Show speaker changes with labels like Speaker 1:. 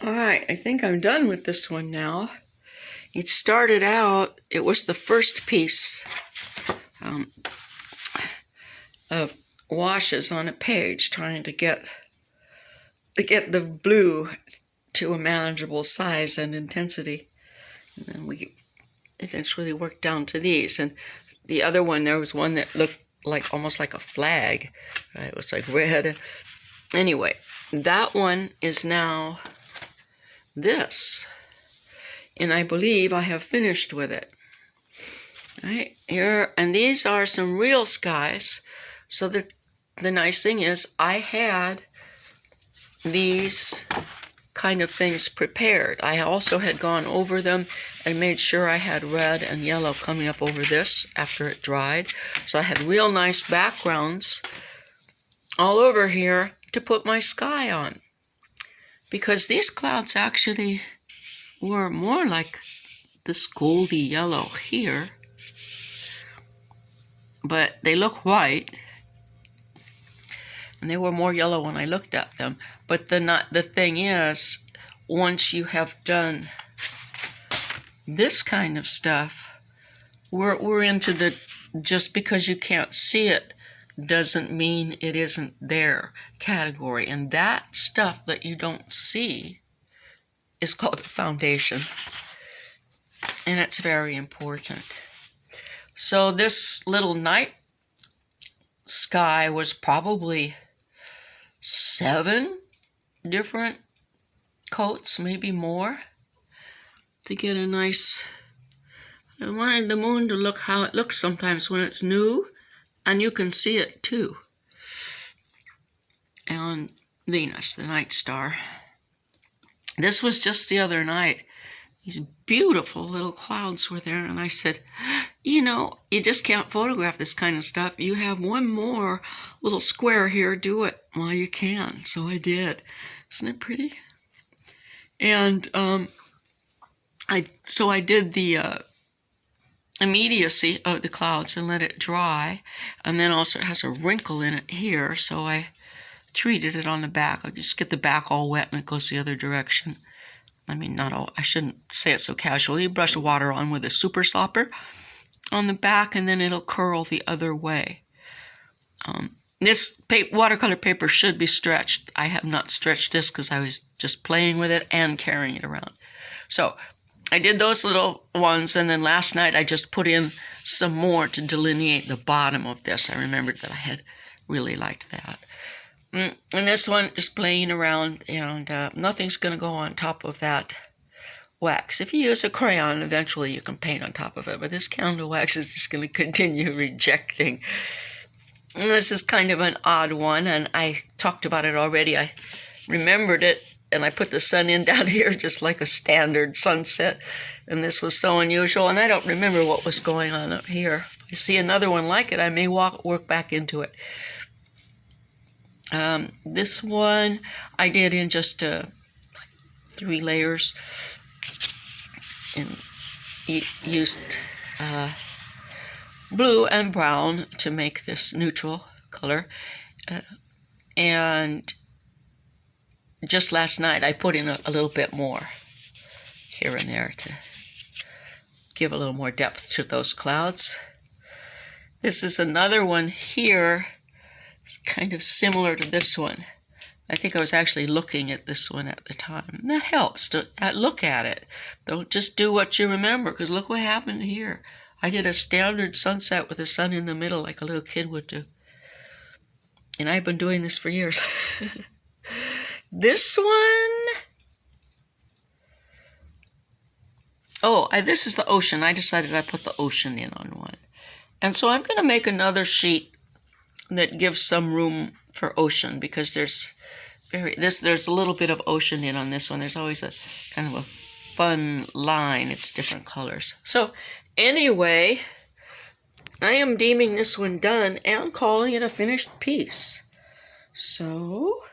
Speaker 1: All right, I think I'm done with this one now. It started out, it was the first piece of washes on a page, trying to get the blue to a manageable size and intensity. And then we eventually worked down to these. And the other one, there was one that looked like almost like a flag. Right? It was like red. Anyway, that one is now this. And I believe I have finished with it. Right here, and these are some real skies. So the nice thing is I had these kind of things prepared. I also had gone over them and made sure I had red and yellow coming up over this after it dried. So I had real nice backgrounds all over here to put my sky on. Because these clouds actually were more like this goldy yellow here. But they look white. And they were more yellow when I looked at them. But the thing is, once you have done this kind of stuff, we're into the just because you can't see it doesn't mean it isn't there category. And that stuff that you don't see is called the foundation. And it's very important. So this little night sky was probably 7 different coats, maybe more, to get a nice... I wanted the moon to look how it looks sometimes when it's new, and you can see it too. And Venus, the night star. This was just the other night. These beautiful little clouds were there, and I said, you know, you just can't photograph this kind of stuff. You have one more little square here, do it while you can. So I did. Isn't it pretty? And I did the immediacy of the clouds and let it dry, and then also it has a wrinkle in it here, so I treated it on the back. I just get the back all wet and it goes the other direction. I mean, not all, I shouldn't say it so casually. You brush water on with a super slopper on the back, and then it'll curl the other way. This watercolor paper should be stretched. I have not stretched this because I was just playing with it and carrying it around. So I did those little ones, and then last night I just put in some more to delineate the bottom of this. I remembered that I had really liked that. And this one is playing around, and nothing's going to go on top of that wax. If you use a crayon, eventually you can paint on top of it, but this candle wax is just going to continue rejecting. And this is kind of an odd one, and I talked about it already. I remembered it, and I put the sun in down here just like a standard sunset, and this was so unusual, and I don't remember what was going on up here. If I see another one like it, I may work back into it. This one I did in just 3 layers and used blue and brown to make this neutral color. And just last night I put in a little bit more here and there to give a little more depth to those clouds. This is another one here. It's kind of similar to this one. I think I was actually looking at this one at the time. And that helps to look at it. Don't just do what you remember, because look what happened here. I did a standard sunset with the sun in the middle like a little kid would do. And I've been doing this for years. This one... Oh, this is the ocean. I decided I'd put the ocean in on one. And so I'm going to make another sheet that gives some room for ocean, because there's a little bit of ocean in on this one. There's always a kind of a fun line. It's different colors. So anyway, I am deeming this one done and calling it a finished piece. So